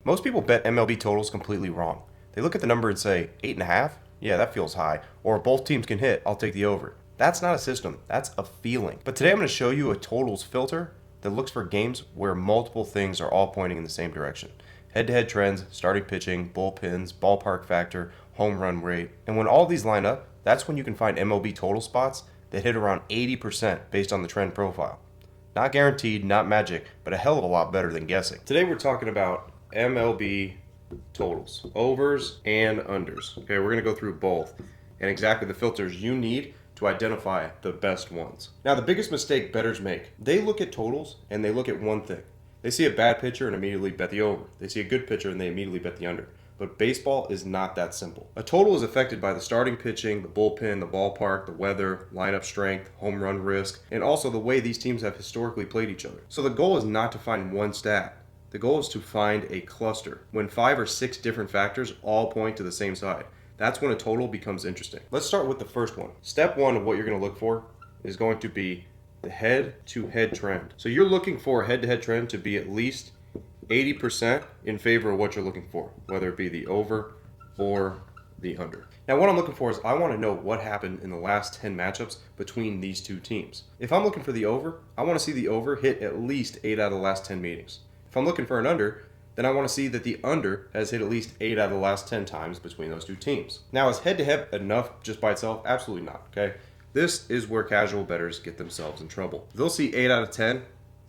Most people bet MLB totals completely wrong. They look at the number and say, 8.5? Yeah, that feels high. Or both teams can hit, I'll take the over. That's not a system, that's a feeling. But today I'm going to show you a totals filter that looks for games where multiple things are all pointing in the same direction. Head-to-head trends, starting pitching, bullpens, ballpark factor, home run rate. And when all these line up, that's when you can find MLB total spots that hit around 80% based on the trend profile. Not guaranteed, not magic, but a hell of a lot better than guessing. Today we're talking about MLB totals, overs and unders. Okay, we're going to go through both and exactly the filters you need to identify the best ones. Now, the biggest mistake bettors make, they look at totals and they look at one thing. They see a bad pitcher and immediately bet the over. They see a good pitcher and they immediately bet the under. But baseball is not that simple. A total is affected by the starting pitching, the bullpen, the ballpark, the weather, lineup strength, home run risk, and also the way these teams have historically played each other. So the goal is not to find one stat. The goal is to find a cluster when 5 or 6 different factors all point to the same side. That's when a total becomes interesting. Let's start with the first one. Step 1 of what you're going to look for is going to be the head-to-head trend. So you're looking for a head-to-head trend to be at least 80% in favor of what you're looking for, whether it be the over or the under. Now, what I'm looking for is I want to know what happened in the last 10 matchups between these two teams. If I'm looking for the over, I want to see the over hit at least 8 out of the last 10 meetings. If I'm looking for an under, then I want to see that the under has hit at least 8 out of the last 10 times between those two teams. Now, is head-to-head enough just by itself? Absolutely not, okay? This is where casual bettors get themselves in trouble. They'll see 8 out of 10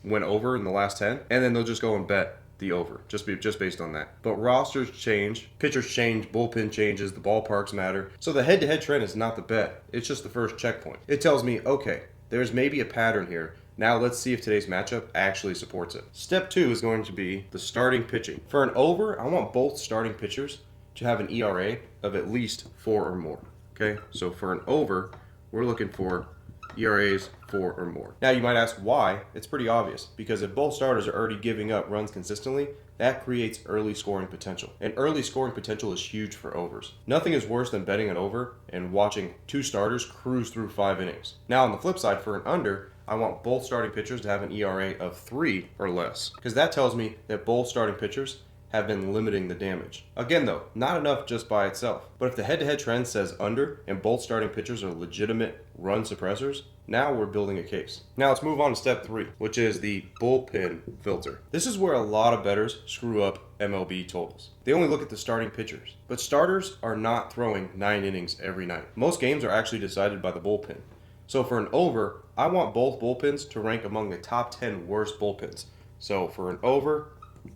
went over in the last 10, and then they'll just go and bet the over, just based on that. But rosters change, pitchers change, bullpen changes, the ballparks matter. So the head-to-head trend is not the bet. It's just the first checkpoint. It tells me, okay, there's maybe a pattern here. Now let's see if today's matchup actually supports it. Step 2 is going to be the starting pitching. For an over, I want both starting pitchers to have an ERA of at least 4 or more. Okay, so for an over, we're looking for ERAs 4 or more. Now you might ask why. It's pretty obvious, because if both starters are already giving up runs consistently, that creates early scoring potential. And early scoring potential is huge for overs. Nothing is worse than betting an over and watching 2 starters cruise through 5 innings. Now on the flip side, for an under, I want both starting pitchers to have an ERA of 3 or less, because that tells me that both starting pitchers have been limiting the damage. Again though, not enough just by itself. But if the head-to-head trend says under and both starting pitchers are legitimate run suppressors, now we're building a case. Now let's move on to step 3, which is the bullpen filter. This is where a lot of bettors screw up MLB totals. They only look at the starting pitchers, but starters are not throwing 9 innings every night. Most games are actually decided by the bullpen. So for an over, I want both bullpens to rank among the top 10 worst bullpens. So for an over,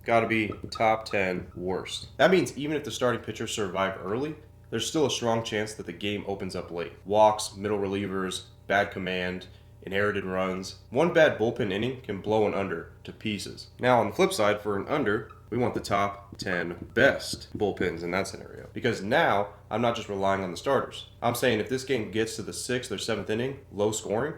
got to be top 10 worst. That means even if the starting pitchers survive early, there's still a strong chance that the game opens up late. Walks, middle relievers, bad command, inherited runs. One bad bullpen inning can blow an under to pieces. Now on the flip side, for an under, we want the top 10 best bullpens in that scenario. Because now, I'm not just relying on the starters. I'm saying if this game gets to the 6th or 7th inning, low scoring,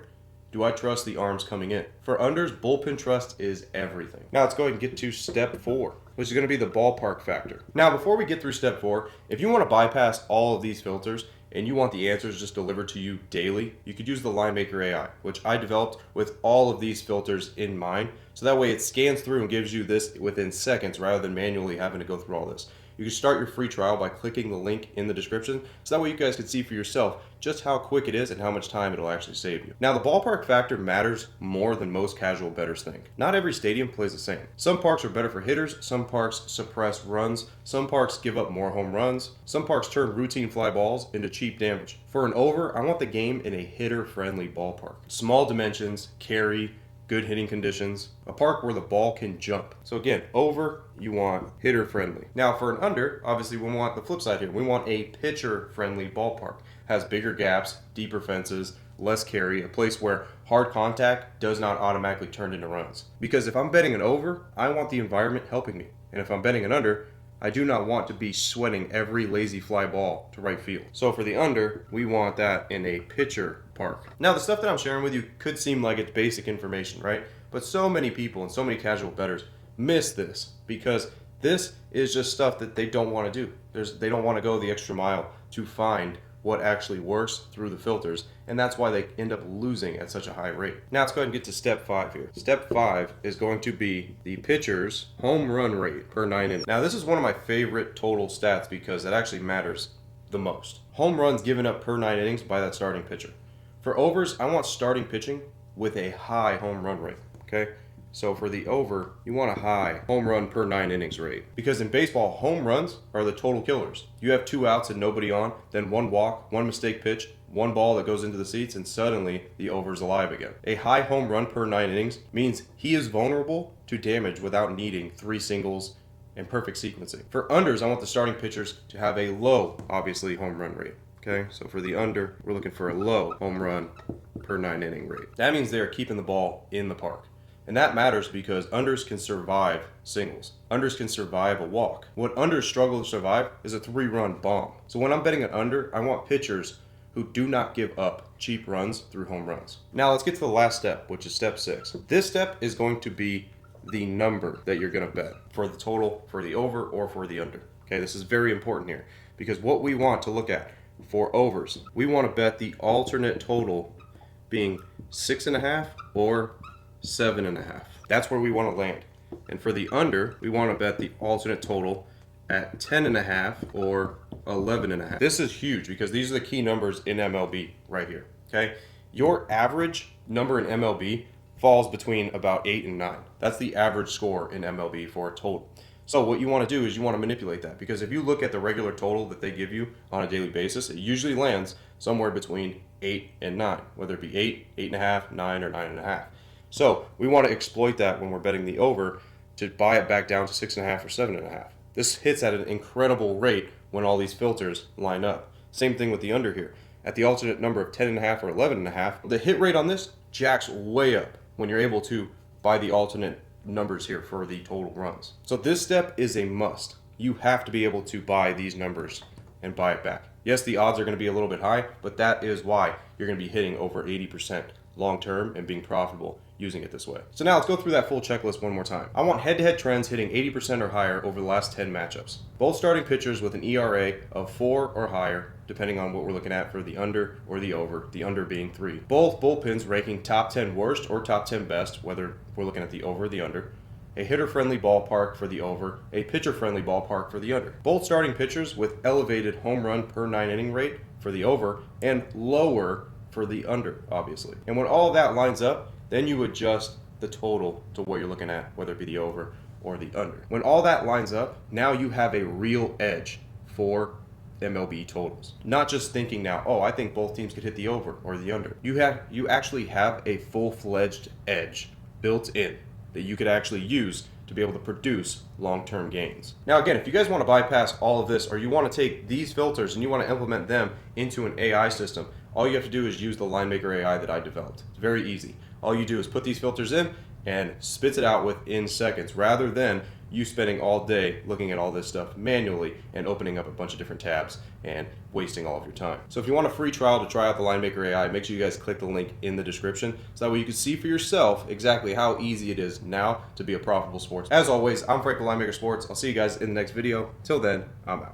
do I trust the arms coming in? For unders, bullpen trust is everything. Now let's go ahead and get to step 4, which is going to be the ballpark factor. Now before we get through step 4, if you want to bypass all of these filters and you want the answers just delivered to you daily, you could use the Linemaker AI, which I developed with all of these filters in mind. So that way it scans through and gives you this within seconds rather than manually having to go through all this. You can start your free trial by clicking the link in the description, so that way you guys can see for yourself just how quick it is and how much time it'll actually save you. Now the ballpark factor matters more than most casual bettors think. Not every stadium plays the same. Some parks are better for hitters, some parks suppress runs, some parks give up more home runs, some parks turn routine fly balls into cheap damage. For an over, I want the game in a hitter-friendly ballpark. Small dimensions, carry, good hitting conditions, a park where the ball can jump. So again, over, you want hitter friendly. Now for an under, obviously we want the flip side here. We want a pitcher friendly ballpark. Has bigger gaps, deeper fences, less carry, a place where hard contact does not automatically turn into runs. Because if I'm betting an over, I want the environment helping me. And if I'm betting an under, I do not want to be sweating every lazy fly ball to right field. So for the under, we want that in a pitcher park. Now the stuff that I'm sharing with you could seem like it's basic information, right? But so many people and so many casual bettors miss this because this is just stuff that they don't want to do. They don't want to go the extra mile to find what actually works through the filters, and that's why they end up losing at such a high rate. Now let's go ahead and get to step 5 here. Step 5 is going to be the pitcher's home run rate per 9 innings. Now this is one of my favorite total stats because it actually matters the most. Home runs given up per 9 innings by that starting pitcher. For overs, I want starting pitching with a high home run rate, okay? So for the over, you want a high home run per 9 innings rate. Because in baseball, home runs are the total killers. You have 2 outs and nobody on, then 1 walk, 1 mistake pitch, 1 ball that goes into the seats, and suddenly the over's alive again. A high home run per 9 innings means he is vulnerable to damage without needing 3 singles and perfect sequencing. For unders, I want the starting pitchers to have a low, obviously, home run rate. Okay, so for the under, we're looking for a low home run per 9 inning rate. That means they're keeping the ball in the park. And that matters because unders can survive singles. Unders can survive a walk. What unders struggle to survive is a 3-run bomb. So when I'm betting an under, I want pitchers who do not give up cheap runs through home runs. Now let's get to the last step, which is step 6. This step is going to be the number that you're going to bet for the total, for the over, or for the under. Okay, this is very important here because what we want to look at for overs, we want to bet the alternate total being 6.5 or 7.5. That's where we want to land. And for the under, we want to bet the alternate total at 10.5 or 11.5. This is huge because these are the key numbers in MLB right here. Okay, your average number in MLB falls between about 8 and 9. That's the average score in MLB for a total. So what you want to do is you want to manipulate that, because if you look at the regular total that they give you on a daily basis, it usually lands somewhere between 8 and 9, whether it be 8, 8.5, 9, or 9.5. So we want to exploit that when we're betting the over to buy it back down to 6.5 or 7.5. This hits at an incredible rate when all these filters line up. Same thing with the under here. At the alternate number of 10.5 or 11.5, the hit rate on this jacks way up when you're able to buy the alternate numbers here for the total runs. So this step is a must. You have to be able to buy these numbers and buy it back. Yes, the odds are going to be a little bit high, but that is why you're going to be hitting over 80% long term and being profitable using it this way. So now let's go through that full checklist one more time. I want head-to-head trends hitting 80% or higher over the last 10 matchups. Both starting pitchers with an ERA of 4 or higher, depending on what we're looking at for the under or the over, the under being 3. Both bullpens ranking top 10 worst or top 10 best, whether we're looking at the over or the under. A hitter-friendly ballpark for the over, a pitcher-friendly ballpark for the under. Both starting pitchers with elevated home run per 9 inning rate for the over and lower for the under, obviously. And when all that lines up, then you adjust the total to what you're looking at, whether it be the over or the under. When all that lines up, now you have a real edge for MLB totals. Not just thinking now, oh, I think both teams could hit the over or the under. You actually have a full-fledged edge built in that you could actually use to be able to produce long-term gains. Now again, if you guys want to bypass all of this, or you want to take these filters and you want to implement them into an AI system, all you have to do is use the Linemaker AI that I developed. It's very easy. All you do is put these filters in and spits it out within seconds, rather than you spending all day looking at all this stuff manually and opening up a bunch of different tabs and wasting all of your time. So if you want a free trial to try out the Linemaker AI, make sure you guys click the link in the description so that way you can see for yourself exactly how easy it is now to be a profitable sports. As always, I'm Frank with Linemaker Sports. I'll see you guys in the next video. Till then, I'm out.